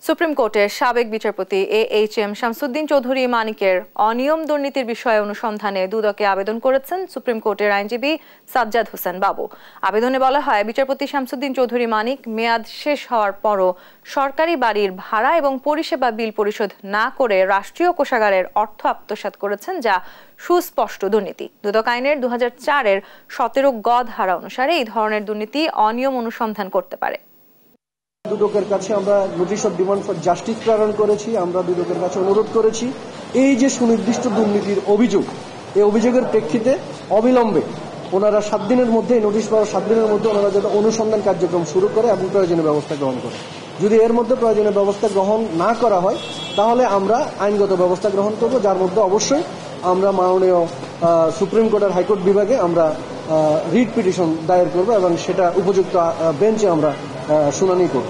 Supreme কোর্টের সাবেক বিচারপতি AHM শামসুদ্দিন চৌধুরী মানিকের অনিয়ম দুর্নীতির বিষয়ে অনুসন্ধানে দুদকে আবেদন করেছেন সুপ্রিম কোর্টের আইনজীবী সাজ্জাদ হোসেন বাবু। আবেদনে বলা হয়, বিচারপতি শামসুদ্দিন চৌধুরী মানিক মেয়াদ শেষ হওয়ার পরও সরকারি বাড়ির ভাড়া এবং পরিষেবা বিল পরিশোধ না করে রাষ্ট্রীয় কোষাগারের অর্থ আত্মসাৎ করেছেন, যা সুস্পষ্ট দুর্নীতি। দুদক আইনের 2004-এর 17 গ ধারা অনুসারে এই ধরনের দুর্নীতি অনিয়ম অনুসন্ধান করতে পারে। দুদকের কাছে আমরা notice of demand for justice প্রেরণ করেছি। আমরা দুদকের কাছে অনুরোধ করেছি, এই যে সুনির্দিষ্ট দুর্নীতির অভিযোগ, এই অভিযোগের প্রেক্ষিতে অবিলম্বে ওনারা 7 দিনের মধ্যে, নোটিশ পাওয়ার 7 দিনের মধ্যে ওনারা যাতে অনুসন্ধান কার্যক্রম শুরু করে এবং প্রয়োজনীয় ব্যবস্থা গ্রহণ করে। যদি এর মধ্যে প্রয়োজনীয় ব্যবস্থা গ্রহণ না করা হয়, তাহলে আমরা আইনগত ব্যবস্থা গ্রহণ করব, যার মধ্যে অবশ্যই আমরা মাননীয় সুপ্রিম কোর্টের হাইকোর্ট বিভাগে আমরা রিট পিটিশন দায়ের করব এবং সেটা উপযুক্ত বেঞ্চে আমরা শুনানি করব।